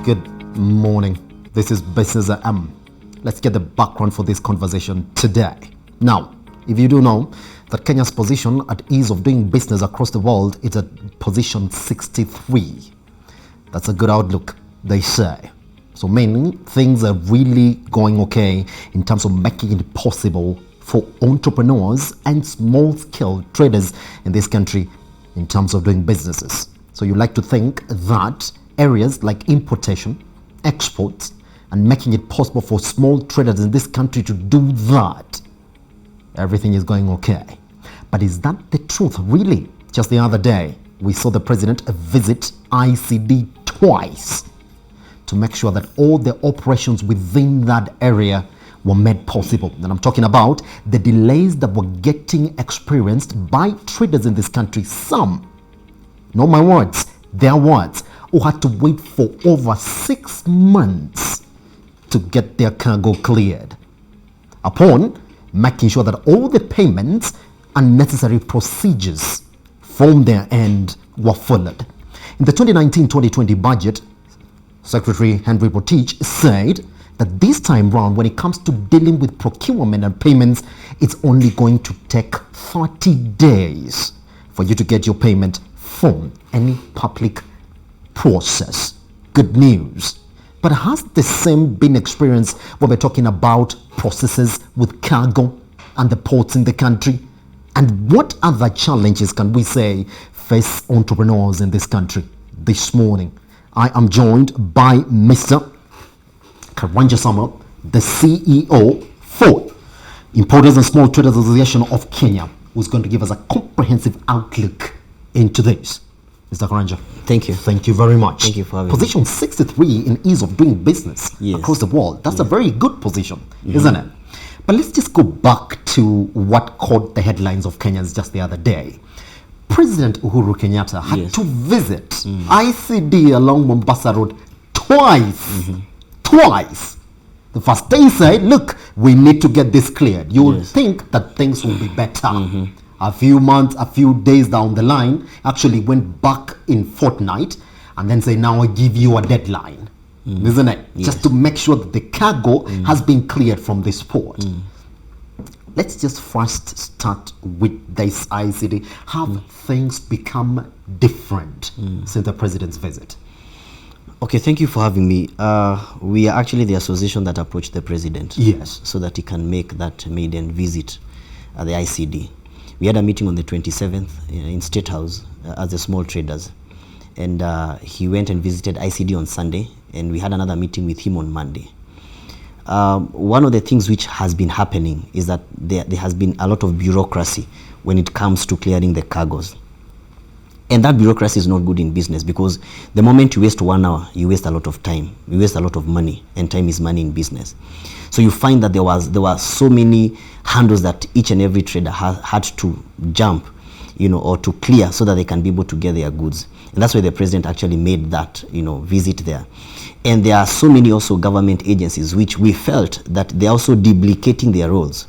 Good morning. This is Business AM. Let's get the background for this conversation today. Now, if you do know that Kenya's position at ease of doing business across the world is at position 63. That's a good outlook, they say. So meaning things are really going okay in terms of making it possible for entrepreneurs and small-scale traders in this country in terms of doing businesses. So you like to think that areas like importation, exports, and making it possible for small traders in this country to do that, everything is going okay. But is that the truth really? Just the other day, we saw the president visit ICD twice to make sure that all the operations within that area were made possible. And I'm talking about the delays that were getting experienced by traders in this country. Some, not my words, their words, who had to wait for over 6 months to get their cargo cleared, upon making sure that all the payments and necessary procedures from their end were followed. In the 2019-2020 budget, Secretary Henry Rotich said that this time round, when it comes to dealing with procurement and payments, it's only going to take 30 days for you to get your payment from any public process. Good news. But has the same been experienced when we're talking about processes with cargo and the ports in the country? And what other challenges can we say face entrepreneurs in this country? This morning, I am joined by Mr. Karanja, the CEO for Importers and Small Traders Association of Kenya, who's going to give us a comprehensive outlook into this. Mr. Karanja. Thank you. Thank you very much. Thank you for having Position 63 in ease of doing business across the world. That's a very good position, isn't it? But let's just go back to what caught the headlines of Kenyans just the other day. President Uhuru Kenyatta had to visit ICD along Mombasa Road twice. Twice. The first day he said, look, we need to get this cleared. You will think that things will be better. A few months, a few days down the line, actually went back in fortnight and then say, now I give you a deadline. Isn't it? Just to make sure that the cargo has been cleared from this port. Let's just first start with this ICD. Have things become different since the president's visit? Okay, thank you for having me. We are actually the association that approached the president. Yes. So that he can make that maiden visit at the ICD. We had a meeting on the 27th in State House as the small traders. And he went and visited ICD on Sunday, and we had another meeting with him on Monday. One of the things which has been happening is that there has been a lot of bureaucracy when it comes to clearing the cargoes. And that bureaucracy is not good in business, because the moment you waste 1 hour, you waste a lot of time, you waste a lot of money, and time is money in business. So you find that there were so many handles that each and every trader had to jump, or to clear so that they can be able to get their goods. And that's why the president actually made that, visit there. And there are so many also government agencies which we felt that they're also duplicating their roles.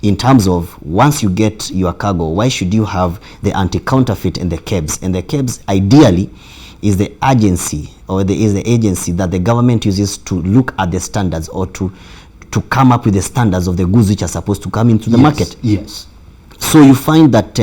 In terms of, once you get your cargo, why should you have the anti-counterfeit and the KEBS? And the KEBS ideally is the agency, or is the agency that the government uses to look at the standards, or to come up with the standards of the goods which are supposed to come into the market. Yes. So you find that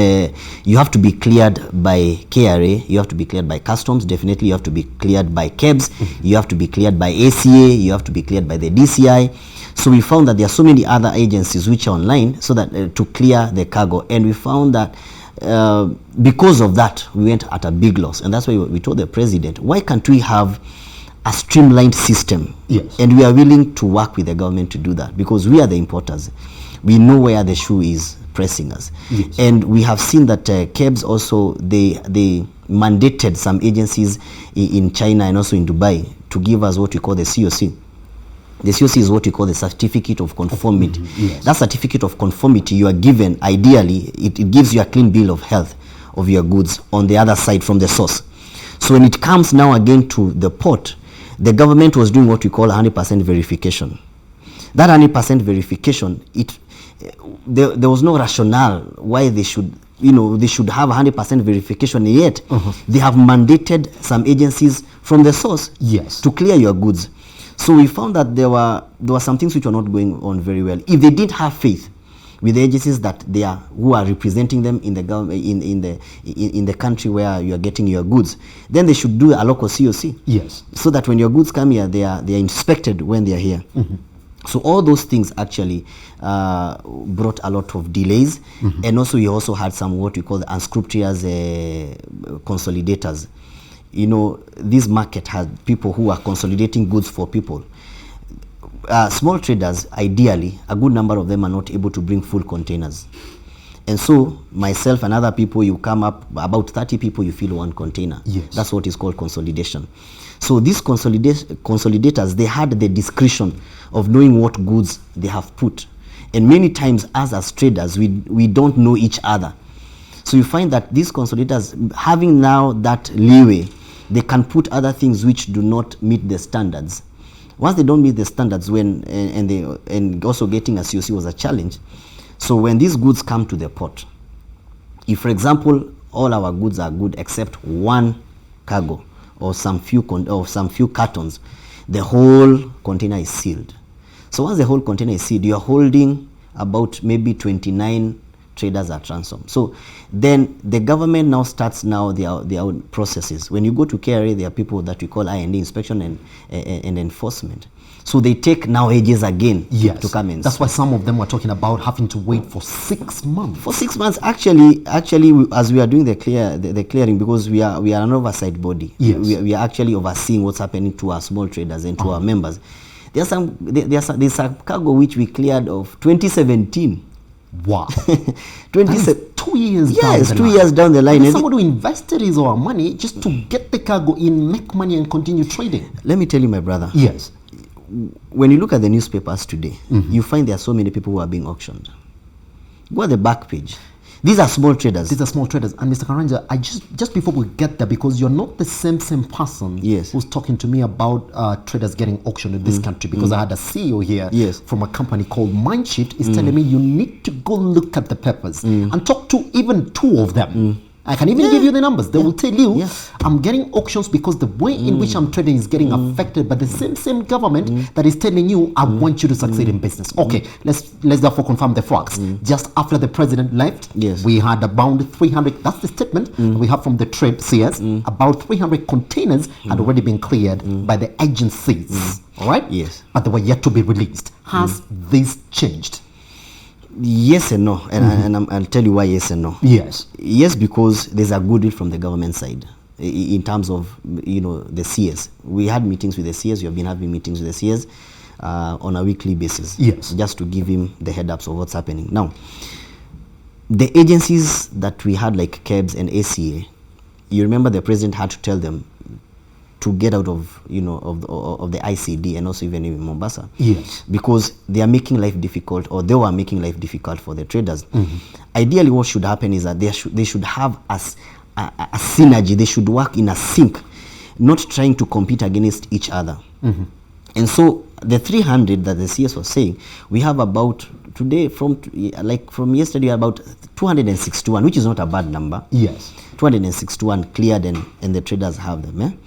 you have to be cleared by KRA, you have to be cleared by customs, definitely you have to be cleared by KEBS, you have to be cleared by ACA, you have to be cleared by the DCI. So we found that there are so many other agencies which are online so that to clear the cargo. And we found that because of that, we went at a big loss. And that's why we told the president, why can't we have a streamlined system? Yes. And we are willing to work with the government to do that, because we are the importers. We know where the shoe is pressing us. Yes. And we have seen that KEBS also, they mandated some agencies in China and also in Dubai to give us what we call the COC. The COC is what we call the certificate of conformity. Yes. That certificate of conformity you are given, ideally, it gives you a clean bill of health of your goods on the other side from the source. So when it comes now again to the port, the government was doing what we call 100% verification. That 100% verification, there was no rationale why they should they should have 100% verification, yet they have mandated some agencies from the source to clear your goods. So we found that there were some things which were not going on very well. If they did have faith with the agencies that who are representing them in the government, in the country where you are getting your goods, then they should do a local COC. Yes. So that when your goods come here, they are inspected when they are here. So all those things actually brought a lot of delays, and also we also had some what we call the unscrupulous consolidators. This market had people who are consolidating goods for people. Small traders, ideally, a good number of them are not able to bring full containers. And so, myself and other people, you come up, about 30 people, you fill one container. Yes. That's what is called consolidation. So these consolidators, they had the discretion of knowing what goods they have put. And many times, us as traders, we don't know each other. So you find that these consolidators, having now that leeway, they can put other things which do not meet the standards. Once they don't meet the standards, and also getting a COC was a challenge. So when these goods come to the port, if, for example, all our goods are good except one cargo or some few cartons, the whole container is sealed. So once the whole container is sealed, you are holding about maybe 29 traders at ransom. So then the government now starts their own processes. When you go to KRA, there are people that we call I&D, inspection and enforcement. So they take now ages again to come in. That's why some of them were talking about having to wait for 6 months. For 6 months, actually, as we are doing the clearing, because we are an oversight body. Yes. We are actually overseeing what's happening to our small traders and to our members. There's some cargo which we cleared of 2017. Wow. 2 years yes, down the 2 line. years down the line. And someone who invested his own money just to get the cargo in, make money and continue trading. Let me tell you, my brother. Yes. When you look at the newspapers today, you find there are so many people who are being auctioned. Go at the back page. These are small traders. These are small traders. And Mr. Karanja, I just before we get there, because you're not the same person who's talking to me about traders getting auctioned in this country, because I had a CEO here from a company called Mindshift. He's telling me you need to go look at the papers and talk to even 2 of them. I can even give you the numbers. They will tell you, I'm getting auctions because the way in which I'm trading is getting affected by the same government that is telling you, I want you to succeed in business. Okay, let's therefore confirm the facts. Just after the president left, we had about 300, that's the statement we have from the trade CS, about 300 containers had already been cleared by the agencies. All right? Yes. But they were yet to be released. Has this changed? Yes and no, and I'll tell you why yes and no. Yes, because there's a goodwill from the government side in terms of the CS. We had meetings with the CS. We have been having meetings with the CS on a weekly basis. Just to give him the head-ups of what's happening. Now, the agencies that we had, like KEBS and ACA, you remember the president had to tell them to get out of of the ICD, and also even in Mombasa, because they are making life difficult, or they were making life difficult for the traders. Ideally, what should happen is that they should have a synergy. They should work in a sync, not trying to compete against each other. And so the 300 that the CS was saying, we have about today from yesterday about 261, which is not a bad number. 261 cleared, and the traders have them.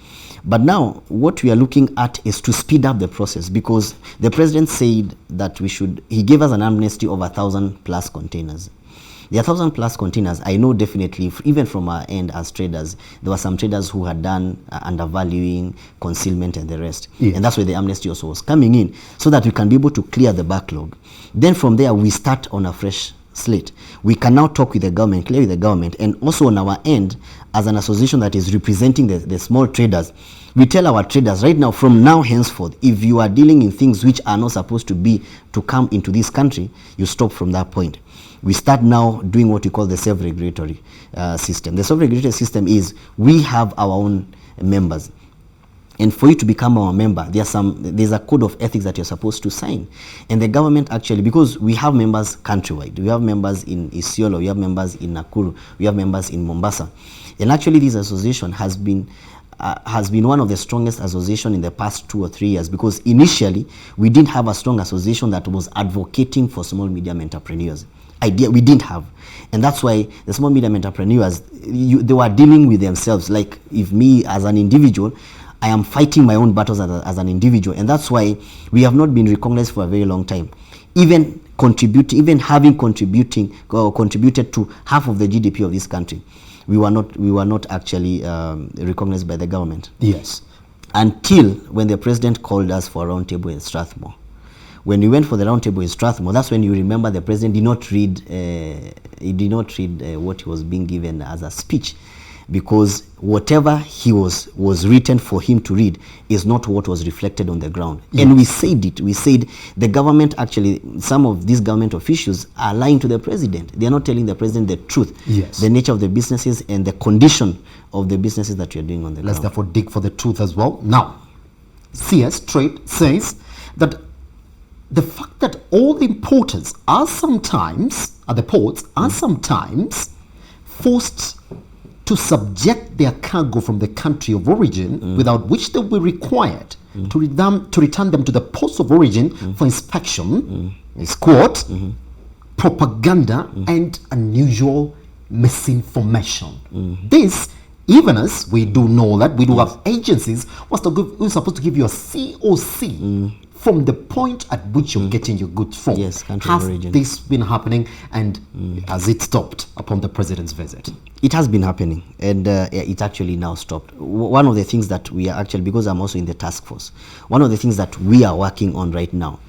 But now, what we are looking at is to speed up the process, because the president said that he gave us an amnesty of 1,000+ containers. The 1,000+ containers, I know definitely, even from our end as traders, there were some traders who had done undervaluing, concealment, and the rest. And that's where the amnesty also was coming in, so that we can be able to clear the backlog. Then from there, we start on a fresh slate. We can now talk with the government, clear with the government, and also on our end, as an association that is representing the small traders, we tell our traders right now, from now henceforth, if you are dealing in things which are not supposed to come into this country, you stop from that point. We start now doing what we call the self-regulatory system. The self-regulatory system is, we have our own members. And for you to become our member, there's a code of ethics that you're supposed to sign. And the government actually, because we have members countrywide, we have members in Isiolo, we have members in Nakuru, we have members in Mombasa. And actually this association has been one of the strongest associations in the past 2 or 3 years, because initially we didn't have a strong association that was advocating for small medium entrepreneurs. idea we didn't have. And that's why the small medium entrepreneurs, they were dealing with themselves. Like if me as an individual, I am fighting my own battles as an individual. And that's why we have not been recognized for a very long time. Even having contributed to half of the GDP of this country, we were not actually recognized by the government. Yes. Until when the president called us for a round table in Strathmore. When we went for the round table in Strathmore, that's when you remember the president did not read what he was being given as a speech, because whatever he was written for him to read is not what was reflected on the ground. Yes. And we said it. We said the government, actually, some of these government officials are lying to the president. They are not telling the president the truth, yes, the nature of the businesses and the condition of the businesses that we are doing on the ground. Let's therefore dig for the truth as well. Now, CS Trade says that the fact that all the importers are sometimes, at the ports, are sometimes forced to subject their cargo from the country of origin, without which they will be required to return them to the ports of origin for inspection, is quote, propaganda and unusual misinformation. This, even as we do know that we do have agencies who are supposed to give you a COC from the point at which you're getting your goods from. Yes, country has of origin. This been happening, and has it stopped upon the president's visit? It has been happening, and it actually now stopped. One of the things that we are actually, because I'm also in the task force, one of the things that we are working on right now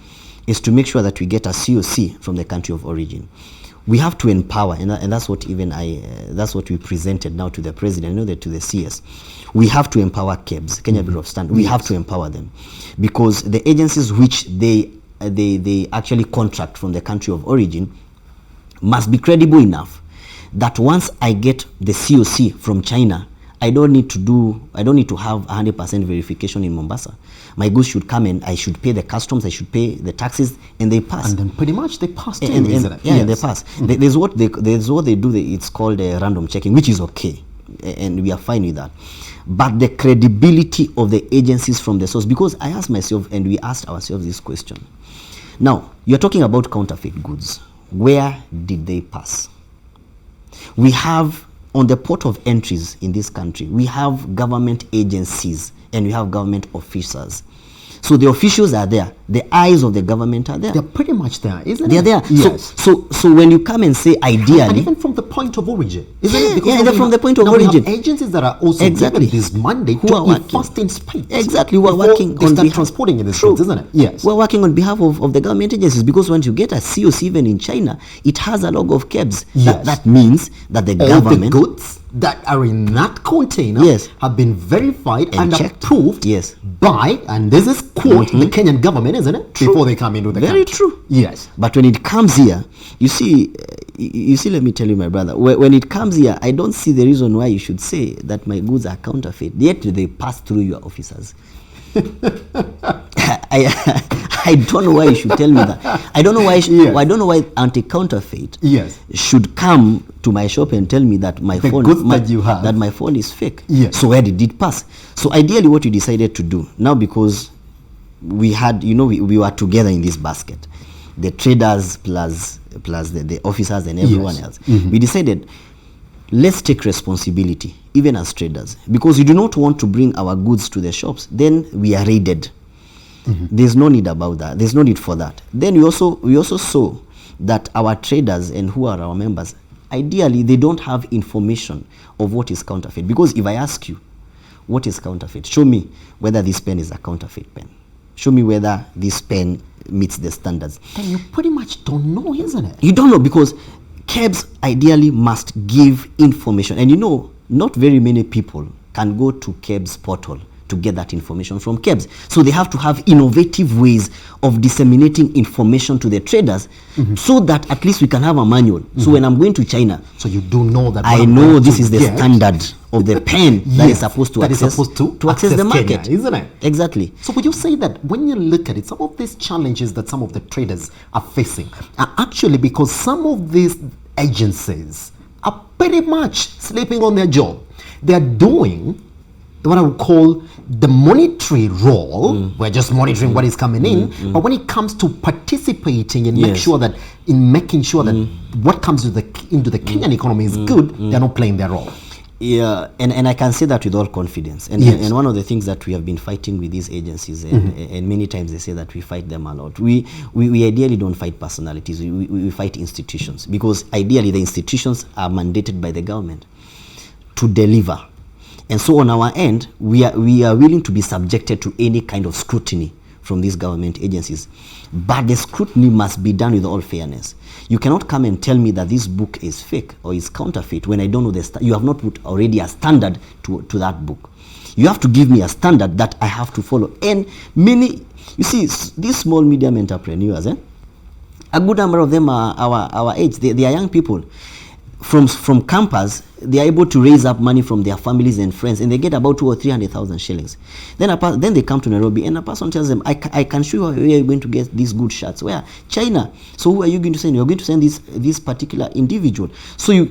is to make sure that we get a COC from the country of origin. We have to empower, and that's what that's what we presented now to the president, to the CS. We have to empower KEBS, Kenya Bureau of Standards. We have to empower them, because the agencies which they actually contract from the country of origin must be credible enough that once I get the COC from China, I don't need to have 100% verification in Mombasa. My goods should come and I should pay the customs, I should pay the taxes, and they pass. And then pretty much they pass too, isn't it? Yeah, yes, they pass. There's what they do. It's called random checking, which is okay, and we are fine with that. But the credibility of the agencies from the source, because I asked myself, and we asked ourselves this question. Now, you're talking about counterfeit goods. Where did they pass? We have, on the port of entries in this country, we have government agencies and we have government officers. So the officials are there. The eyes of the government are there. They're pretty much there, isn't They're it? there. Yes. So when you come and say ideally, and even from the point of origin, isn't it? Because they're from the point of origin. We have agencies that are also given this mandate to first inspect. Exactly, we're working on behalf, transporting in the streets, isn't it? Yes. We're working on behalf of the government agencies, because once you get a COC even in China, it has a logo of KEBS. Yes. That means that the all government, the goods that are in that container, yes, have been verified and checked, approved, yes, by, and this is quote, the Kenyan government, isn't it? True. Before they come into the very country. True. Yes. But when it comes here, you see, let me tell you, my brother, when it comes here, I don't see the reason why you should say that my goods are counterfeit, yet they pass through your officers. I don't know why you should tell me that. I don't know why. I don't know why anti-counterfeit should come to my shop and tell me that my phone that my phone is fake. Yes. So where did it pass? So ideally, what we decided to do now, because we had, we were together in this basket, the traders plus the officers and everyone else. We decided, let's take responsibility, even as traders, because we do not want to bring our goods to the shops. Then we are raided. There's no need about that. There's no need for that. Then we also saw that our traders and who are our members, ideally, they don't have information of what is counterfeit. Because if I ask you, what is counterfeit? Show me whether this pen is a counterfeit pen. Show me whether this pen meets the standards. Then you pretty much don't know, isn't it? You don't know, because KEBS ideally must give information. And not very many people can go to KEBS portal to get that information from KEBS. So they have to have innovative ways of disseminating information to the traders, so that at least we can have a manual. So when I'm going to China, so you do know that I know this is the standard of the pen that is supposed to access the market, Kenya, isn't it? Exactly. So would you say that when you look at it, some of these challenges that some of the traders are facing are actually because some of these agencies are pretty much sleeping on their job? They are doing what I would call the monetary role. We're just monitoring what is coming in, but when it comes to participating and making sure that what comes into the Kenyan economy is good, they're not playing their role. Yeah, and I can say that with all confidence. And one of the things that we have been fighting with these agencies, and many times they say that we fight them a lot. We ideally don't fight personalities. We fight institutions, because ideally the institutions are mandated by the government to deliver. And so on our end, we are willing to be subjected to any kind of scrutiny from these government agencies. But the scrutiny must be done with all fairness. You cannot come and tell me that this book is fake or is counterfeit when I don't know you have not put already a standard to that book. You have to give me a standard that I have to follow. And you see, these small, medium entrepreneurs, a good number of them are our age. They are young people. From campus, they are able to raise up money from their families and friends, and they get about 200,000 or 300,000 shillings. Then they come to Nairobi, and a person tells them, I can show you where you're going to get these good shirts. Where? China. So who are you going to send? You're going to send this particular individual. So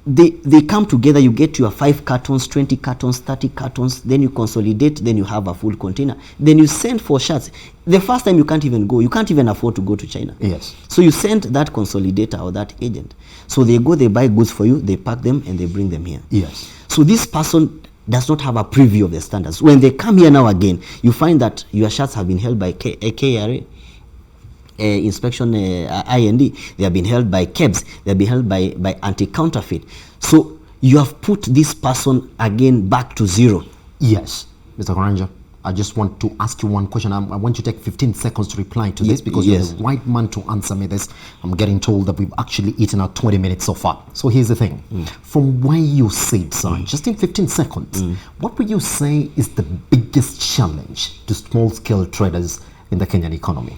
they come together, you get your 5 cartons, 20 cartons, 30 cartons, then you consolidate, then you have a full container. Then you send for shirts. The first time you can't even go. You can't even afford to go to China. Yes. So you send that consolidator or that agent. So they go, they buy goods for you, they pack them, and they bring them here. Yes. So this person does not have a preview of the standards. When they come here now again, you find that your shirts have been held by KRA, inspection, IND. They have been held by KEBS. They have been held by anti-counterfeit. So you have put this person again back to zero. Yes, Mr. Karanja, I just want to ask you one question. I want you to take 15 seconds to reply to this, because you're the right man to answer me this. I'm getting told that we've actually eaten out 20 minutes so far. So here's the thing. From where you sit, sir, just in 15 seconds, what would you say is the biggest challenge to small-scale traders in the Kenyan economy?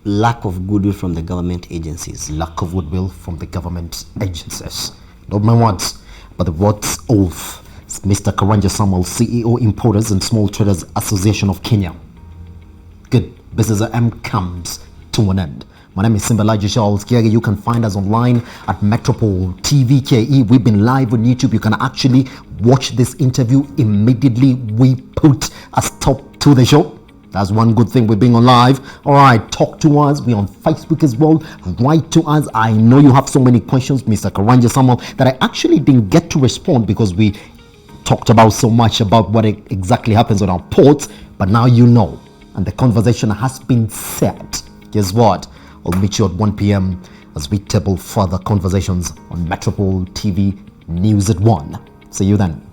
Lack of goodwill from the government agencies. Lack of goodwill from the government agencies. Not my words, but the words of Mr. Karanja Samuel, CEO, Importers and Small Traders Association of Kenya. Good business comes to an end. My name is Simbalaji Charles Kiage. You can find us online at Metropole TV KE. We've been live on YouTube. You can actually watch this interview immediately we put a stop to the show. That's one good thing with being on live. All right, talk to us. We're on Facebook as well. Write to us. I know you have so many questions, Mr. Karanja Samuel, that I actually didn't get to respond because we talked about so much about what exactly happens on our ports. But now you know, and the conversation has been set. Guess what? I'll meet you at 1 p.m. as we table further conversations on Metropole TV News at 1. See you then.